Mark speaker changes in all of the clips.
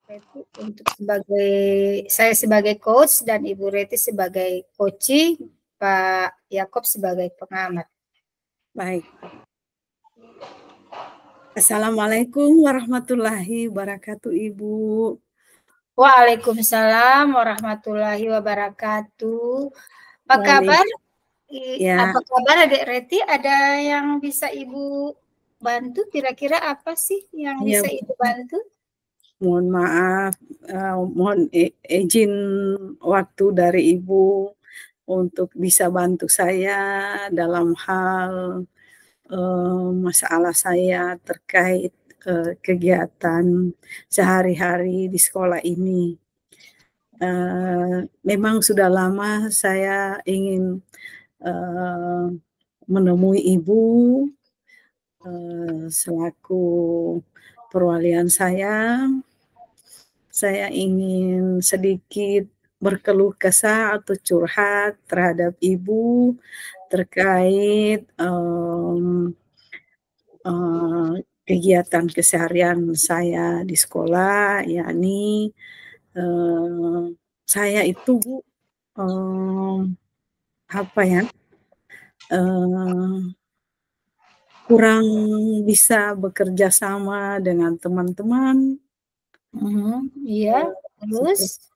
Speaker 1: Reti untuk saya sebagai coach dan Ibu Reti sebagai coaching, Pak Yakob sebagai pengamat.
Speaker 2: Baik. Assalamualaikum warahmatullahi wabarakatuh, Ibu.
Speaker 1: Waalaikumsalam warahmatullahi wabarakatuh. Apa kabar? Ya. Apa kabar Adik Reti? Ada yang bisa Ibu bantu? Kira-kira apa sih yang bisa Ibu bantu?
Speaker 2: Mohon maaf, mohon izin waktu dari Ibu untuk bisa bantu saya dalam hal masalah saya terkait kegiatan sehari-hari di sekolah ini. Memang sudah lama saya ingin menemui Ibu selaku perwalian saya ingin sedikit berkeluh kesah atau curhat terhadap Ibu terkait kegiatan keseharian saya di sekolah, yakni saya itu Bu, kurang bisa bekerja sama dengan teman-teman.
Speaker 1: Iya, terus?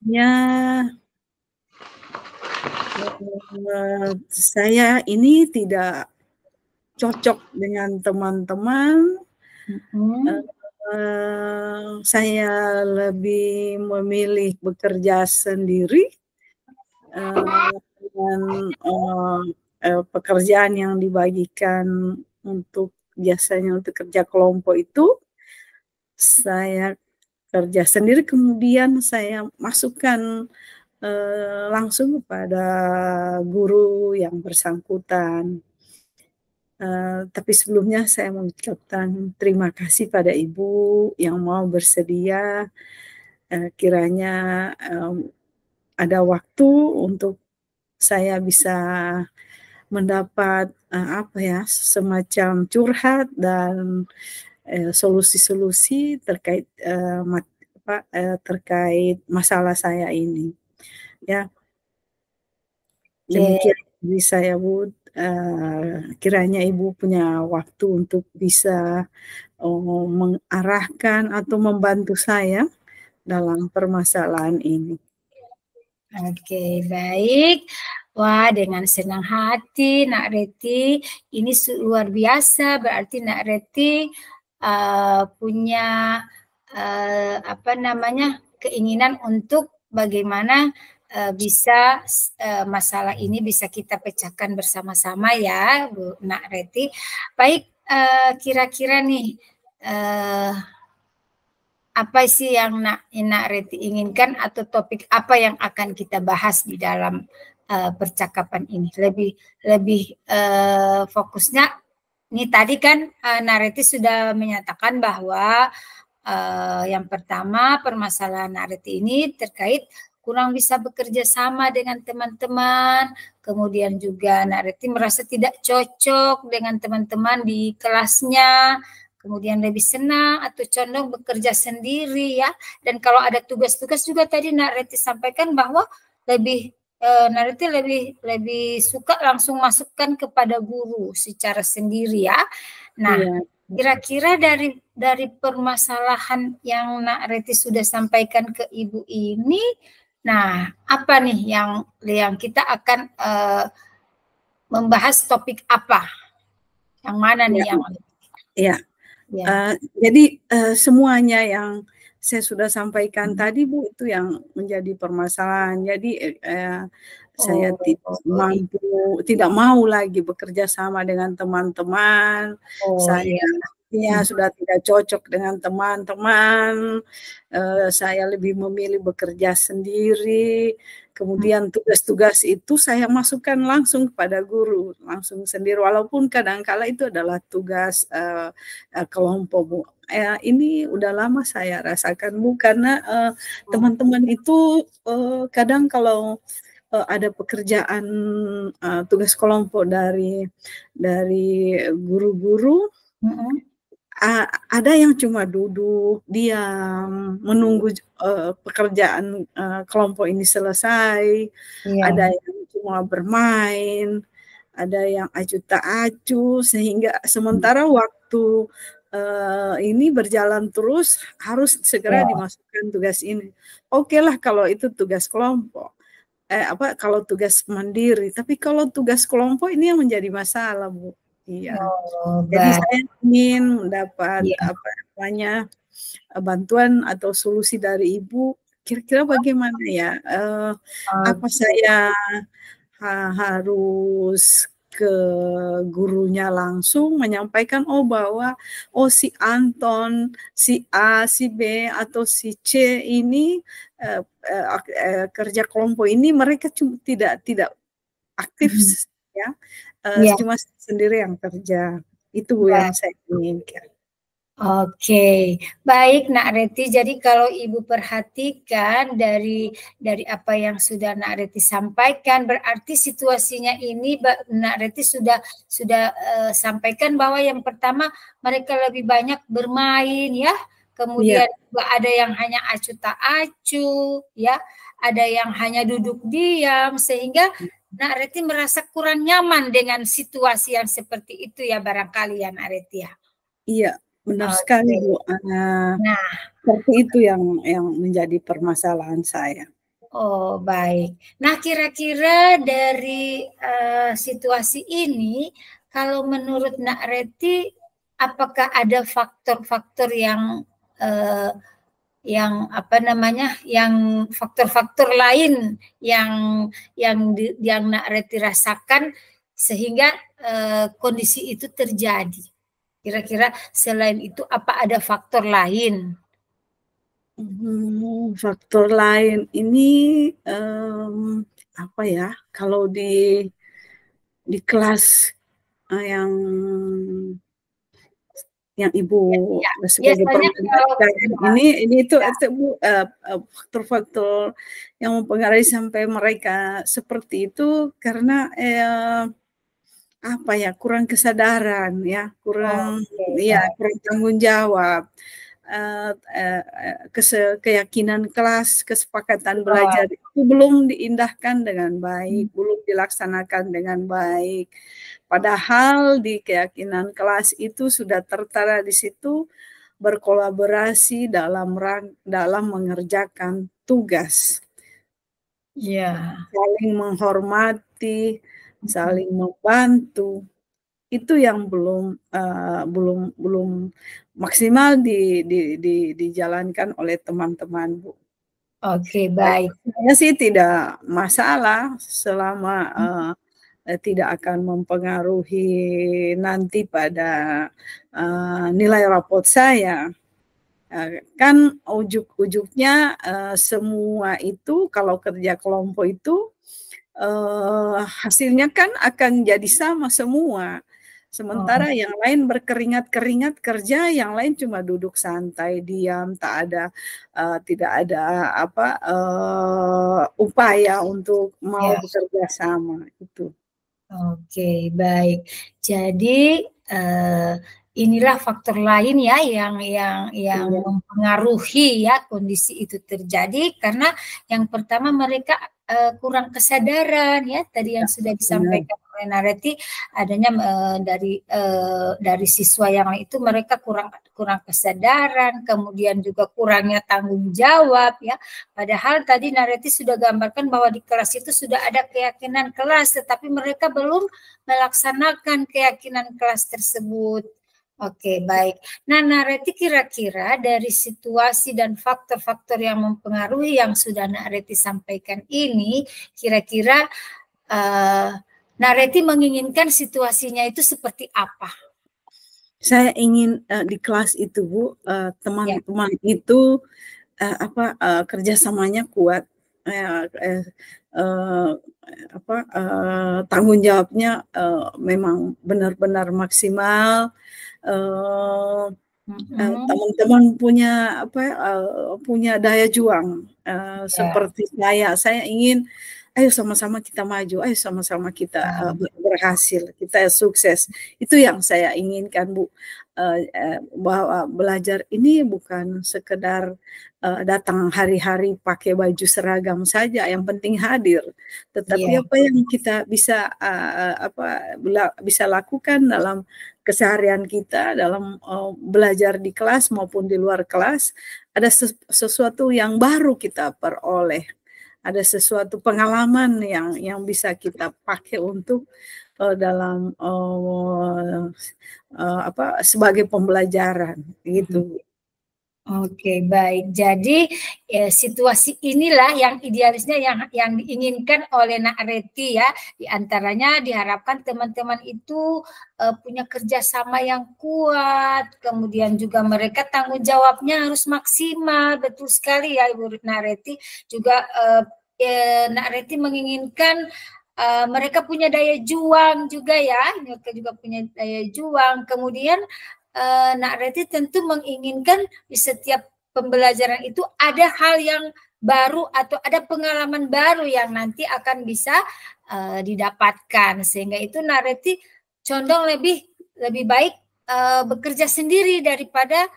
Speaker 2: Saya ini tidak cocok dengan teman-teman. Saya lebih memilih bekerja sendiri dengan pekerjaan yang dibagikan biasanya untuk kerja kelompok itu. Saya kerja sendiri, kemudian saya masukkan langsung kepada guru yang bersangkutan. Tapi sebelumnya saya mengucapkan terima kasih pada Ibu yang mau bersedia kiranya ada waktu untuk saya bisa mendapat semacam curhat dan solusi-solusi terkait terkait masalah saya ini. Ya, demikian dari saya, Bu. Kiranya Ibu punya waktu untuk bisa mengarahkan atau membantu saya dalam permasalahan ini.
Speaker 1: Oke, baik. Wah, dengan senang hati Nak Reti, ini luar biasa, berarti Nak Reti punya keinginan untuk bagaimana bisa masalah ini bisa kita pecahkan bersama-sama ya, Bu Nak Reti. Baik, kira-kira nih apa sih yang Nak Reti inginkan atau topik apa yang akan kita bahas di dalam percakapan ini? Lebih fokusnya, ini tadi kan Nak Reti sudah menyatakan bahwa yang pertama permasalahan Nak Reti ini terkait kurang bisa bekerja sama dengan teman-teman, kemudian juga Nak Reti merasa tidak cocok dengan teman-teman di kelasnya, kemudian lebih senang atau condong bekerja sendiri ya. Dan kalau ada tugas-tugas juga tadi Nak Reti sampaikan bahwa Nak Reti lebih suka langsung masukkan kepada guru secara sendiri ya. Nah, kira-kira dari permasalahan yang Nak Reti sudah sampaikan ke Ibu ini, nah apa nih yang kita akan membahas topik apa? Yang mana nih yang?
Speaker 2: Jadi semuanya yang saya sudah sampaikan tadi, Bu, itu yang menjadi permasalahan. Jadi saya tidak mau lagi bekerja sama dengan teman-teman. Saya sudah tidak cocok dengan teman-teman. Saya lebih memilih bekerja sendiri. Kemudian tugas-tugas itu saya masukkan langsung kepada guru, langsung sendiri. Walaupun kadang-kala itu adalah tugas kelompok, Bu. Ini udah lama saya rasakan, Bu, karena teman-teman itu kadang kalau ada pekerjaan tugas kelompok dari guru-guru, ada yang cuma duduk diam menunggu pekerjaan kelompok ini selesai, ada yang cuma bermain, ada yang acuh tak acuh, sehingga sementara waktu ini berjalan terus harus segera dimasukkan tugas ini. Oke lah kalau itu tugas kelompok. Kalau tugas mandiri, tapi kalau tugas kelompok ini yang menjadi masalah, Bu. Iya. Jadi saya ingin mendapat bantuan atau solusi dari Ibu. Kira-kira bagaimana ya? Apa saya harus ke gurunya langsung menyampaikan bahwa si Anton, si A, si B atau si C ini kerja kelompok ini mereka tidak aktif ya. Cuma sendiri yang kerja. Itu yang saya inginkan.
Speaker 1: Oke, baik Nak Reti. Jadi kalau Ibu perhatikan dari apa yang sudah Nak Reti sampaikan, berarti situasinya ini Nak Reti sudah sampaikan bahwa yang pertama mereka lebih banyak bermain ya, kemudian ada yang hanya acuh tak acuh ya, ada yang hanya duduk diam, sehingga Nak Reti merasa kurang nyaman dengan situasi yang seperti itu ya barangkali ya Nak Reti ya.
Speaker 2: Iya. Benar sekali, Bu. Seperti itu yang menjadi permasalahan saya.
Speaker 1: Oh, baik. Nah, kira-kira dari situasi ini, kalau menurut Nak Reti, apakah ada faktor-faktor yang faktor-faktor lain yang Nak Reti rasakan sehingga kondisi itu terjadi? Kira-kira selain itu apa ada faktor lain?
Speaker 2: Faktor lain ini apa ya? Kalau di kelas yang Ibu sebagai pengajar ini itu faktor-faktor yang mempengaruhi sampai mereka seperti itu karena kurang kesadaran ya, kurang tanggung jawab, keyakinan kelas, kesepakatan belajar itu belum diindahkan dengan baik, belum dilaksanakan dengan baik. Padahal di keyakinan kelas itu sudah tertera di situ berkolaborasi dalam mengerjakan tugas. Saling menghormati, saling membantu, itu yang belum maksimal dijalankan oleh teman-teman, Bu.
Speaker 1: Oke, baik.
Speaker 2: Saya sih tidak masalah selama tidak akan mempengaruhi nanti pada nilai raport saya. Kan ujuk-ujuknya semua itu kalau kerja kelompok itu hasilnya kan akan jadi sama semua. Sementara yang lain berkeringat-keringat kerja, yang lain cuma duduk santai, diam, tidak ada upaya untuk mau bekerja sama itu.
Speaker 1: Oke, baik. Jadi inilah faktor lain ya yang mempengaruhi ya kondisi itu terjadi karena yang pertama mereka kurang kesadaran ya tadi yang sudah disampaikan oleh Nareti adanya dari siswa yang itu mereka kurang kesadaran, kemudian juga kurangnya tanggung jawab ya. Padahal tadi Nareti sudah gambarkan bahwa di kelas itu sudah ada keyakinan kelas, tetapi mereka belum melaksanakan keyakinan kelas tersebut. Oke, baik. Nah, Nareti kira-kira dari situasi dan faktor-faktor yang mempengaruhi yang sudah Nareti sampaikan ini, kira-kira Nareti menginginkan situasinya itu seperti apa?
Speaker 2: Saya ingin di kelas itu, Bu, teman-teman itu kerjasamanya kuat, tanggung jawabnya memang benar-benar maksimal. Teman-teman punya daya juang seperti saya ingin ayo sama-sama kita maju, ayo sama-sama kita berhasil, kita sukses. Itu yang saya inginkan, Bu. Bahwa belajar ini bukan sekedar datang hari-hari pakai baju seragam saja, yang penting hadir. Tetapi apa yang kita bisa bisa lakukan dalam keseharian kita, dalam belajar di kelas maupun di luar kelas, ada sesuatu yang baru kita peroleh. Ada sesuatu pengalaman yang bisa kita pakai untuk dalam sebagai pembelajaran gitu.
Speaker 1: Oke, baik. Jadi situasi inilah yang idealisnya yang diinginkan oleh Nak Reti ya. Di antaranya diharapkan teman-teman itu punya kerjasama yang kuat, kemudian juga mereka tanggung jawabnya harus maksimal. Betul sekali ya Ibu Nak Reti. Juga Nak Reti menginginkan mereka punya daya juang juga ya. Mereka juga punya daya juang. Kemudian Nak Reti tentu menginginkan di setiap pembelajaran itu ada hal yang baru atau ada pengalaman baru yang nanti akan bisa didapatkan, sehingga itu Nak Reti condong lebih baik bekerja sendiri daripada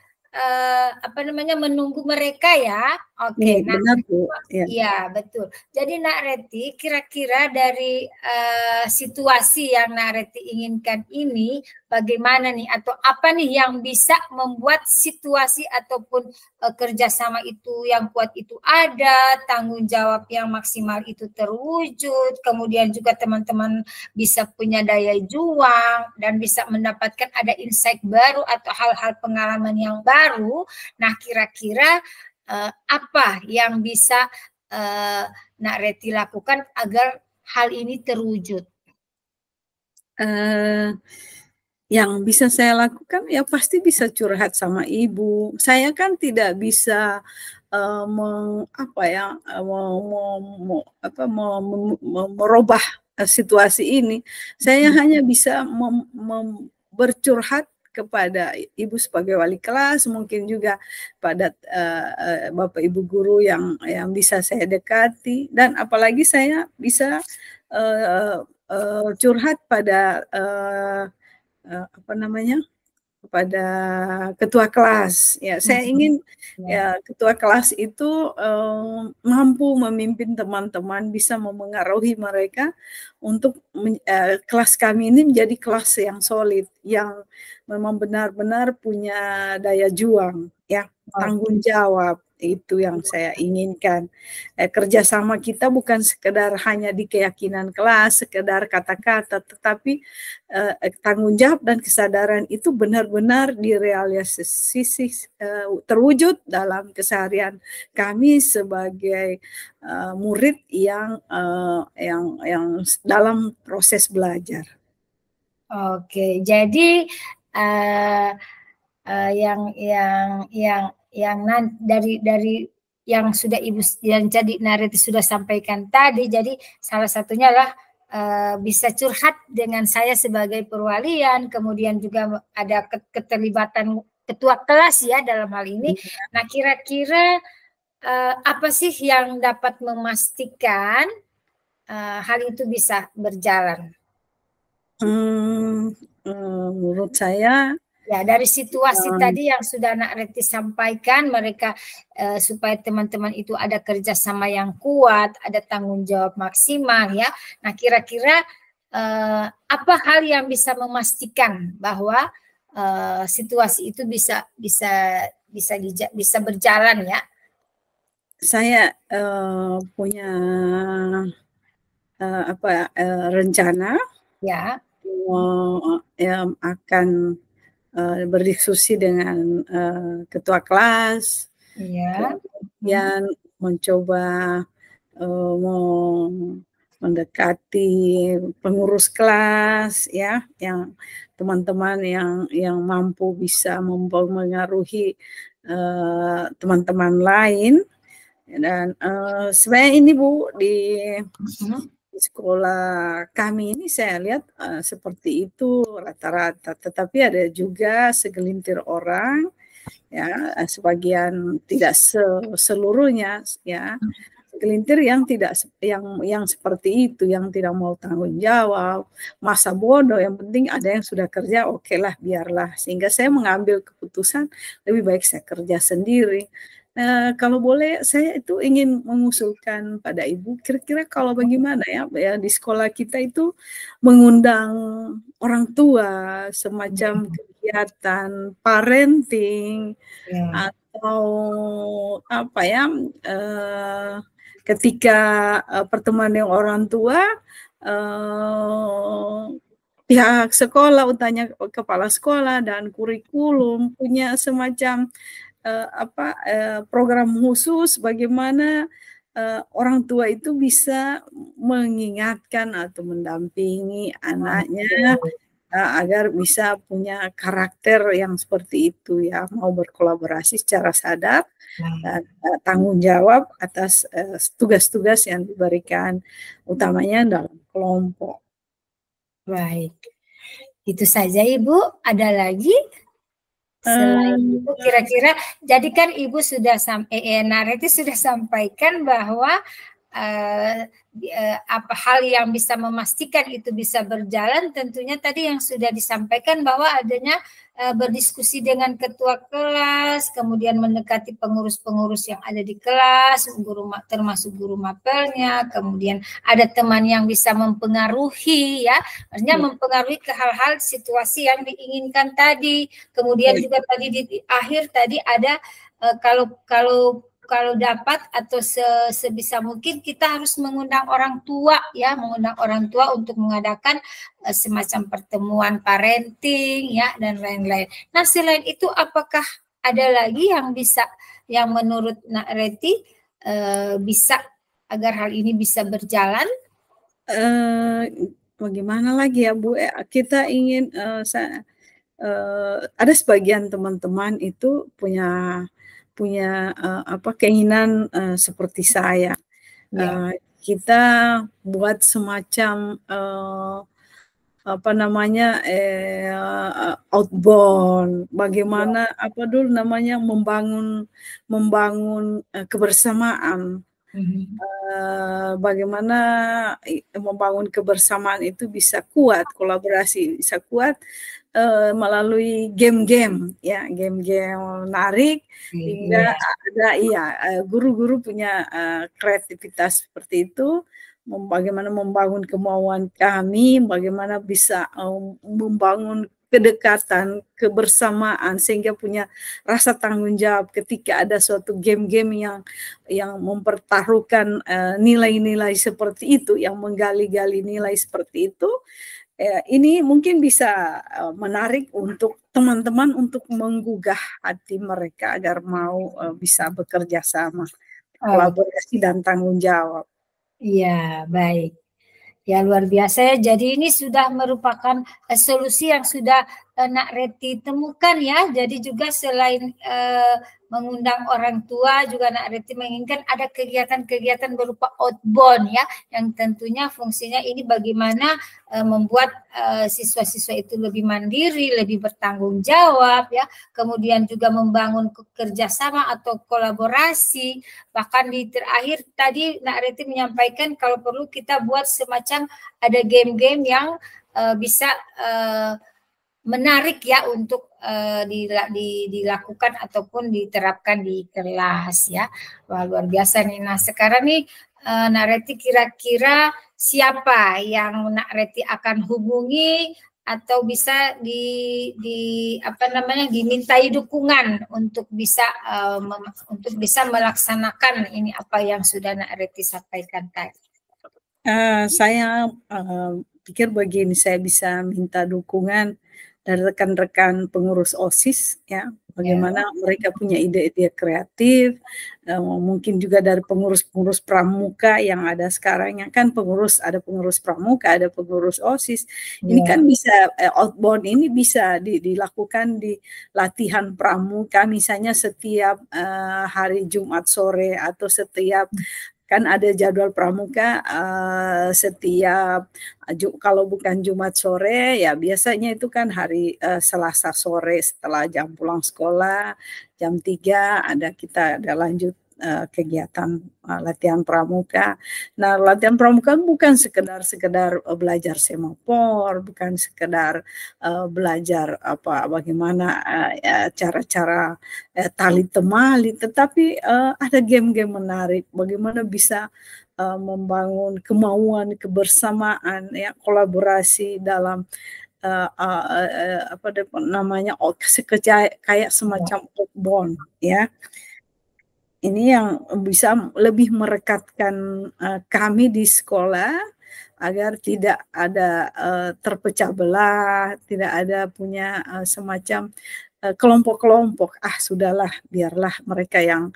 Speaker 1: menunggu mereka ya. Oke, nah,
Speaker 2: benar Bu.
Speaker 1: Iya betul. Jadi Nak Reti, kira-kira dari situasi yang Nak Reti inginkan ini, bagaimana nih atau apa nih yang bisa membuat situasi ataupun kerjasama itu yang kuat itu ada, tanggung jawab yang maksimal itu terwujud, kemudian juga teman-teman bisa punya daya juang dan bisa mendapatkan ada insight baru atau hal-hal pengalaman yang baru. Nah, kira-kira apa yang bisa Nak Reti lakukan agar hal ini terwujud?
Speaker 2: Yang bisa saya lakukan ya pasti bisa curhat sama ibu. Saya kan tidak bisa merubah situasi ini. Saya hanya bisa bercurhat kepada ibu sebagai wali kelas, mungkin juga pada bapak ibu guru yang bisa saya dekati, dan apalagi saya bisa curhat pada kepada ketua kelas. Ya, saya ingin ya ketua kelas itu mampu memimpin teman-teman, bisa memengaruhi mereka untuk kelas kami ini menjadi kelas yang solid, yang memang benar-benar punya daya juang, ya, tanggung jawab. Itu yang saya inginkan. Kerjasama kita bukan sekedar hanya di keyakinan kelas, sekedar kata-kata, tetapi tanggung jawab dan kesadaran itu benar-benar direalisasi, terwujud dalam keseharian kami sebagai murid yang dalam proses belajar.
Speaker 1: Oke, jadi dari yang sudah Ibu yang jadi Nak Reti sudah sampaikan tadi, jadi salah satunya adalah bisa curhat dengan saya sebagai perwalian, kemudian juga ada keterlibatan ketua kelas ya dalam hal ini. Nah, kira-kira apa sih yang dapat memastikan hal itu bisa berjalan?
Speaker 2: Menurut saya
Speaker 1: ya dari situasi tadi yang sudah Nak Reti sampaikan, mereka supaya teman-teman itu ada kerjasama yang kuat, ada tanggung jawab maksimal ya. Nah, kira-kira apa hal yang bisa memastikan bahwa situasi itu bisa berjalan ya?
Speaker 2: Saya punya rencana
Speaker 1: ya
Speaker 2: yang akan berdiskusi dengan ketua kelas, kemudian mencoba mendekati pengurus kelas, ya, yang teman-teman yang mampu bisa mempengaruhi teman-teman lain. Dan sebenarnya ini Bu, di sekolah kami ini saya lihat seperti itu rata-rata, tetapi ada juga segelintir orang, ya, sebagian, tidak seluruhnya, ya, segelintir yang tidak yang seperti itu, yang tidak mau tanggung jawab, masa bodoh, yang penting ada yang sudah kerja, oke lah, biarlah. Sehingga saya mengambil keputusan lebih baik saya kerja sendiri. Kalau boleh saya itu ingin mengusulkan pada Ibu, kira-kira kalau bagaimana ya di sekolah kita itu mengundang orang tua, semacam kegiatan parenting,
Speaker 1: Ya.
Speaker 2: atau apa ya, ketika pertemuan dengan orang tua, pihak sekolah, utanya kepala sekolah dan kurikulum punya semacam program khusus bagaimana orang tua itu bisa mengingatkan atau mendampingi anaknya agar bisa punya karakter yang seperti itu ya, mau berkolaborasi secara sadar dan tanggung jawab atas tugas-tugas yang diberikan, utamanya dalam kelompok.
Speaker 1: Baik, itu saja Ibu. Ada lagi? Selain itu kira-kira, jadi kan Ibu sudah Nareti sudah sampaikan bahwa apa hal yang bisa memastikan itu bisa berjalan, tentunya tadi yang sudah disampaikan bahwa adanya berdiskusi dengan ketua kelas, kemudian mendekati pengurus-pengurus yang ada di kelas, termasuk guru mapelnya, kemudian ada teman yang bisa mempengaruhi ya, artinya mempengaruhi ke hal-hal situasi yang diinginkan tadi. Kemudian juga tadi di akhir tadi ada kalau dapat atau sebisa mungkin kita harus mengundang orang tua ya, mengundang orang tua untuk mengadakan semacam pertemuan parenting ya dan lain-lain. Nah, selain itu apakah ada lagi yang menurut Nak Reti bisa agar hal ini bisa berjalan?
Speaker 2: Bagaimana lagi ya Bu? Kita ingin ada sebagian teman-teman itu punya keinginan seperti saya. Kita buat semacam outbound, bagaimana membangun kebersamaan. Bagaimana membangun kebersamaan itu bisa kuat, kolaborasi bisa kuat melalui game-game ya, game-game menarik, hingga ada guru-guru punya kreativitas seperti itu, bagaimana membangun kemauan kami, bagaimana bisa membangun kedekatan, kebersamaan, sehingga punya rasa tanggung jawab ketika ada suatu game-game yang mempertaruhkan nilai-nilai seperti itu, yang menggali-gali nilai seperti itu. Ini mungkin bisa menarik untuk teman-teman untuk menggugah hati mereka agar mau bisa bekerja sama, kolaborasi dan tanggung jawab.
Speaker 1: Iya, baik. Ya, luar biasa ya. Jadi ini sudah merupakan solusi yang sudah Nak Reti temukan ya. Jadi juga selain mengundang orang tua, juga Nak Reti menginginkan ada kegiatan-kegiatan berupa outbound ya, yang tentunya fungsinya ini bagaimana membuat siswa-siswa itu lebih mandiri, lebih bertanggung jawab ya, kemudian juga membangun kerjasama atau kolaborasi. Bahkan di terakhir tadi Nak Reti menyampaikan kalau perlu kita buat semacam ada game-game yang bisa menarik ya untuk dilakukan ataupun diterapkan di kelas ya. Wah, luar biasa nih. Nah, sekarang nih Nak Reti kira-kira siapa yang Nak Reti akan hubungi atau bisa dimintai dukungan untuk bisa melaksanakan ini apa yang sudah Nak Reti sampaikan tadi.
Speaker 2: Saya pikir begini, saya bisa minta dukungan dari rekan-rekan pengurus OSIS ya, bagaimana mereka punya ide-ide kreatif, mungkin juga dari pengurus-pengurus pramuka yang ada sekarang, yang kan ada pengurus pramuka, ada pengurus OSIS. Ini kan bisa outbound ini bisa dilakukan di latihan pramuka, misalnya setiap hari Jumat sore atau setiap kan ada jadwal pramuka setiap kalau bukan Jumat sore ya biasanya itu kan hari Selasa sore setelah jam pulang sekolah jam 3 kita ada lanjut kegiatan latihan pramuka. Nah, latihan pramuka bukan sekedar belajar semafor, bukan sekedar belajar bagaimana cara-cara tali temali, tetapi ada game-game menarik, bagaimana bisa membangun kemauan kebersamaan, ya, kolaborasi dalam apa namanya, kayak semacam outbound, ya. Ini yang bisa lebih merekatkan kami di sekolah agar tidak ada terpecah belah, tidak ada punya semacam kelompok-kelompok. Sudahlah, biarlah mereka yang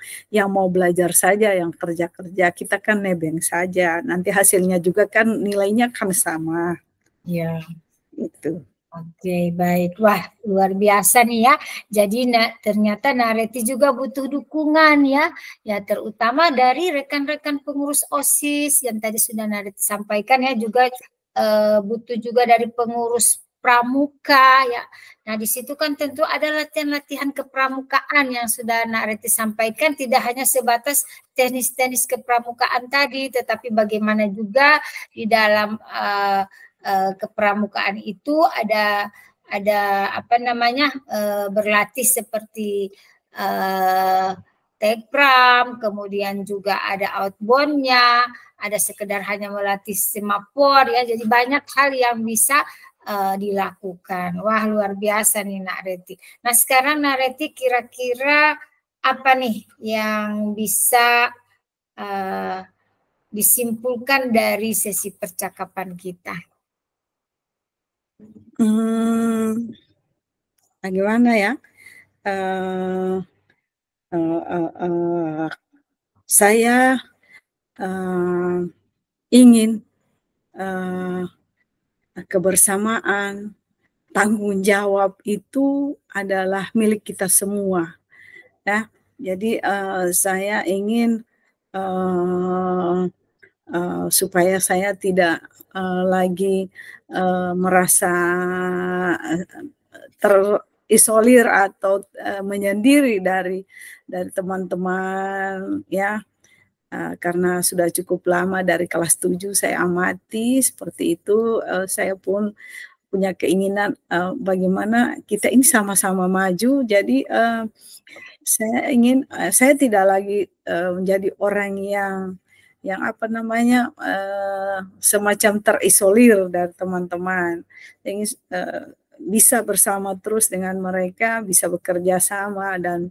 Speaker 2: mau belajar saja, yang kerja-kerja, kita kan nebeng saja. Nanti hasilnya juga kan nilainya kan sama.
Speaker 1: Ya.
Speaker 2: Itu.
Speaker 1: Oke, baik. Wah, luar biasa nih ya. Jadi ternyata Nareti juga butuh dukungan ya. Ya, terutama dari rekan-rekan pengurus OSIS yang tadi sudah Nareti sampaikan ya, juga butuh juga dari pengurus pramuka ya. Nah, di situ kan tentu ada latihan-latihan kepramukaan yang sudah Nareti sampaikan, tidak hanya sebatas teknis-teknis kepramukaan tadi, tetapi bagaimana juga di dalam kepramukaan itu ada apa namanya berlatih seperti tekpram, kemudian juga ada outbound-nya, ada sekedar hanya melatih semafor ya. Jadi banyak hal yang bisa dilakukan. Wah, luar biasa nih Nak Reti. Nah, sekarang Nak Reti kira-kira apa nih yang bisa disimpulkan dari sesi percakapan kita?
Speaker 2: Bagaimana ya? Saya ingin kebersamaan, tanggung jawab itu adalah milik kita semua, ya. Jadi saya ingin supaya saya tidak lagi merasa terisolir atau menyendiri dari teman-teman, ya. Karena sudah cukup lama dari kelas 7 saya amati seperti itu, saya pun punya keinginan bagaimana kita ini sama-sama maju. Jadi saya ingin saya tidak lagi menjadi orang yang apa namanya semacam terisolir dari teman-teman. Ingin bisa bersama terus dengan mereka, bisa bekerja sama dan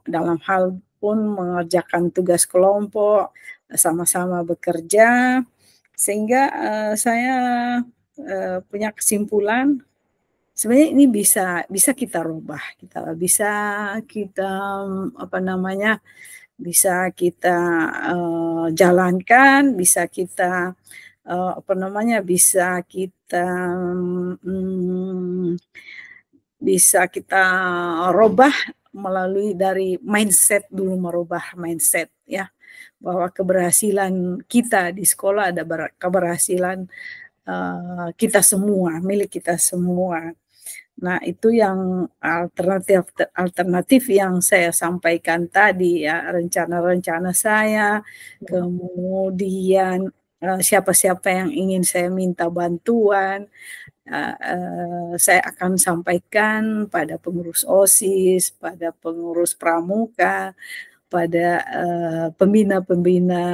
Speaker 2: dalam hal pun mengerjakan tugas kelompok, sama-sama bekerja, sehingga saya punya kesimpulan sebenarnya ini bisa kita rubah, bisa kita apa namanya, bisa kita jalankan, bisa kita apa namanya, bisa kita rubah melalui dari mindset dulu, merubah mindset, ya, bahwa keberhasilan kita di sekolah ada keberhasilan kita semua, milik kita semua. Nah, itu yang alternatif yang saya sampaikan tadi, ya, rencana-rencana saya, kemudian siapa-siapa yang ingin saya minta bantuan, saya akan sampaikan pada pengurus OSIS, pada pengurus pramuka, pada pembina-pembina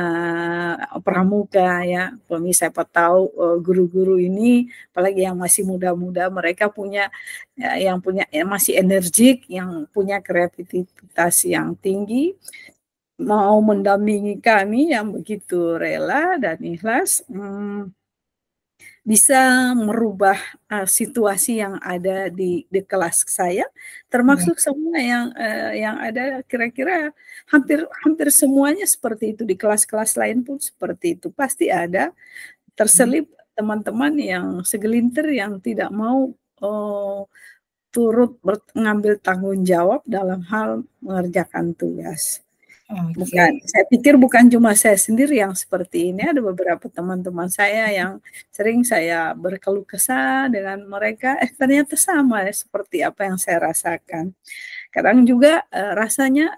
Speaker 2: pramuka, ya. Siapa tahu guru-guru ini, apalagi yang masih muda-muda, mereka punya yang masih energik, yang punya kreativitas yang tinggi, mau mendampingi kami yang begitu rela dan ikhlas, bisa merubah situasi yang ada di kelas saya, termasuk semua yang ada, kira-kira hampir semuanya seperti itu. Di kelas-kelas lain pun seperti itu. Pasti ada terselip teman-teman yang segelintir yang tidak mau turut mengambil tanggung jawab dalam hal mengerjakan tugas. Bukan, saya pikir bukan cuma saya sendiri yang seperti ini, ada beberapa teman-teman saya yang sering saya berkeluh kesah dengan mereka, ternyata sama seperti apa yang saya rasakan. Kadang juga rasanya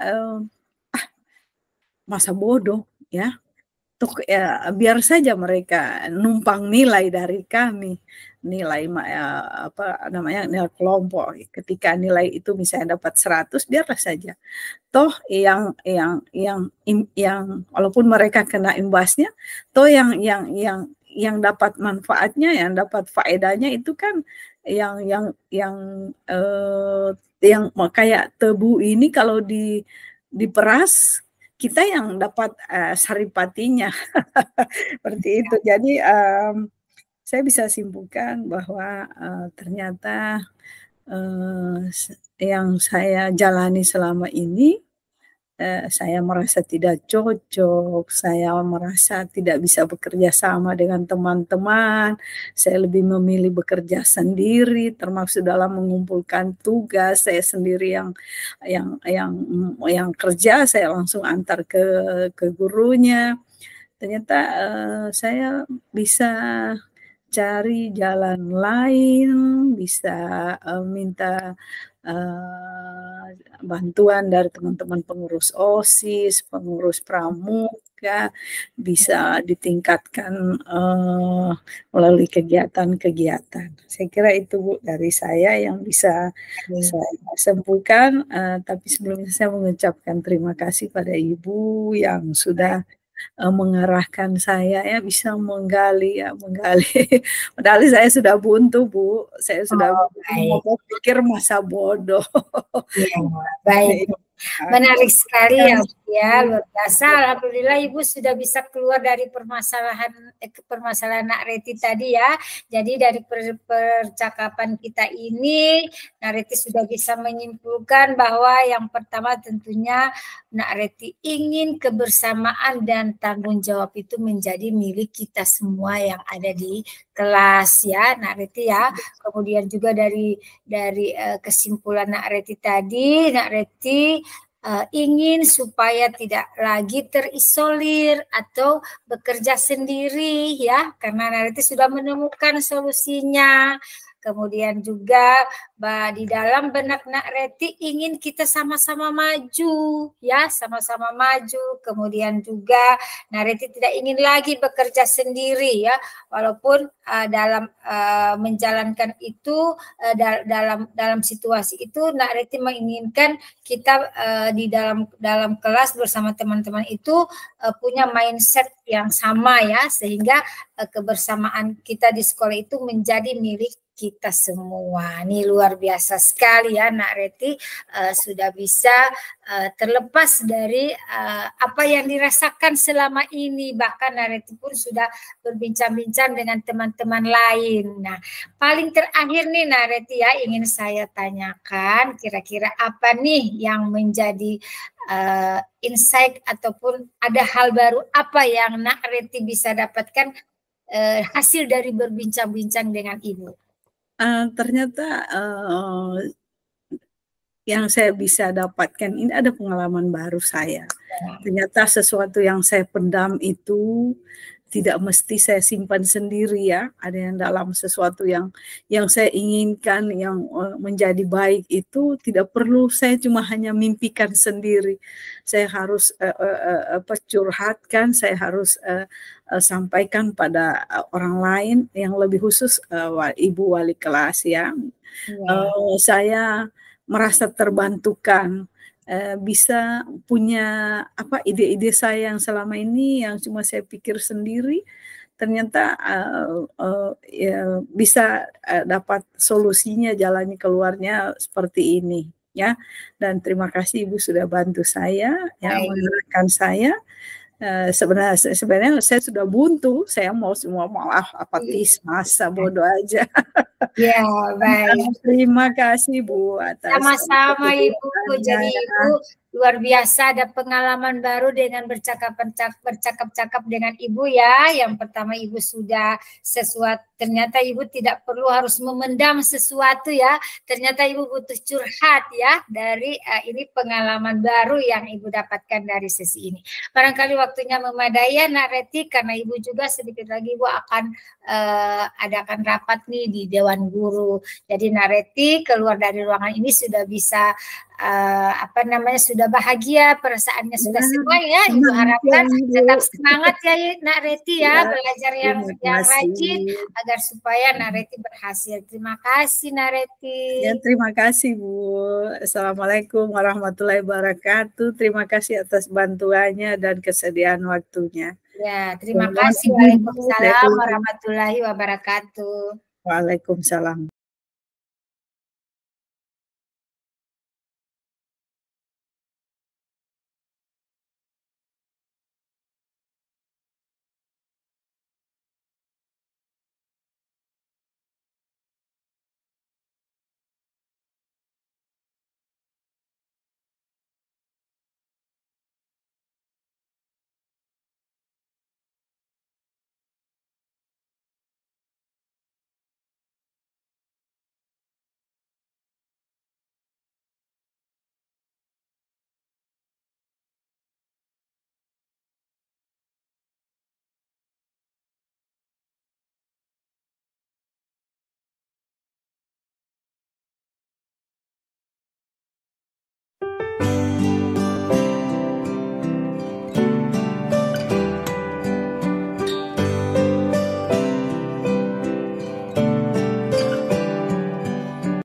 Speaker 2: masa bodoh ya. Ya, biar saja mereka numpang nilai dari kami, nilai apa namanya, nilai kelompok. Ketika nilai itu misalnya dapat 100, biarlah saja. Toh yang walaupun mereka kena imbasnya, toh yang dapat manfaatnya, yang dapat faedahnya itu kan yang kayak tebu ini kalau diperas, kita yang dapat saripatinya. Seperti itu. Jadi saya bisa simpulkan bahwa ternyata yang saya jalani selama ini, saya merasa tidak cocok, saya merasa tidak bisa bekerja sama dengan teman-teman, saya lebih memilih bekerja sendiri, termasuk dalam mengumpulkan tugas, saya sendiri yang kerja, saya langsung antar ke gurunya. Ternyata saya bisa cari jalan lain, bisa minta bantuan dari teman-teman pengurus OSIS, pengurus pramuka, bisa ditingkatkan melalui kegiatan-kegiatan. Saya kira itu Bu dari saya yang bisa saya sampaikan. Tapi sebelumnya saya mengucapkan terima kasih pada Ibu yang sudah mengarahkan saya ya, bisa menggali. Padahal saya sudah buntu Bu, saya sudah pikir masa bodoh.
Speaker 1: Ya, baik. Menarik sekali ya, Bu, ya, luar biasa. Alhamdulillah Ibu sudah bisa keluar dari permasalahan Nak Reti tadi ya. Jadi dari percakapan kita ini, Nak Reti sudah bisa menyimpulkan bahwa yang pertama tentunya Nak Reti ingin kebersamaan dan tanggung jawab itu menjadi milik kita semua yang ada di kelas ya, Nak Reti ya. Kemudian juga dari kesimpulan Nak Reti tadi, Nak Reti ingin supaya tidak lagi terisolir atau bekerja sendiri ya, karena Nak Reti sudah menemukan solusinya. Kemudian juga di dalam benak Nak Reti ingin kita sama-sama maju ya, sama-sama maju. Kemudian juga Nak Reti tidak ingin lagi bekerja sendiri ya, walaupun dalam menjalankan itu dalam situasi itu Nak Reti menginginkan kita di dalam kelas bersama teman-teman itu punya mindset yang sama ya, sehingga kebersamaan kita di sekolah itu menjadi milik kita semua. Ini luar biasa sekali ya, Nak Reti sudah bisa terlepas dari apa yang dirasakan selama ini. Bahkan Nak Reti pun sudah berbincang-bincang dengan teman-teman lain. Nah, paling terakhir nih Nak Reti ya, ingin saya tanyakan kira-kira apa nih yang menjadi insight ataupun ada hal baru apa yang Nak Reti bisa dapatkan hasil dari berbincang-bincang dengan Ibu?
Speaker 2: Ternyata yang saya bisa dapatkan ini ada pengalaman baru saya. Ternyata sesuatu yang saya pendam itu tidak mesti saya simpan sendiri ya. Ada yang dalam sesuatu yang saya inginkan, yang menjadi baik itu tidak perlu saya cuma hanya mimpikan sendiri. Saya harus curhatkan, saya harus sampaikan pada orang lain, yang lebih khusus Ibu wali kelas ya. Saya merasa terbantukan, bisa punya ide-ide saya yang selama ini yang cuma saya pikir sendiri, ternyata ya, bisa dapat solusinya, jalannya keluarnya seperti ini ya. Dan terima kasih Ibu sudah bantu saya ya, mengarahkan saya. Sebenarnya saya sudah buntu, saya mau semua apatis, masa bodoh aja.
Speaker 1: Ya, baik.
Speaker 2: Terima kasih Bu atas
Speaker 1: sama-sama Ibu. Jadi Ibu luar biasa ada pengalaman baru dengan bercakap-cakap dengan Ibu ya. Yang pertama Ibu sudah ternyata Ibu tidak perlu harus memendam sesuatu ya. Ternyata Ibu butuh curhat ya dari ini pengalaman baru yang Ibu dapatkan dari sesi ini. Barangkali waktunya memadai ya Nak Reti, karena Ibu juga sedikit lagi Ibu akan adakan rapat nih di Dewan Guru. Jadi Nak Reti keluar dari ruangan ini sudah bisa sudah bahagia, perasaannya sudah senang ya. Ibu harapkan tetap semangat ya Nak Reti ya, belajar yang rajin agar supaya Nak Reti berhasil. Terima kasih Nak Reti.
Speaker 2: Ya, terima kasih Bu. Assalamualaikum warahmatullahi wabarakatuh. Terima kasih atas bantuannya dan kesediaan waktunya.
Speaker 1: Ya, terima kasih. Waalaikumsalam warahmatullahi wabarakatuh.
Speaker 2: Waalaikumsalam.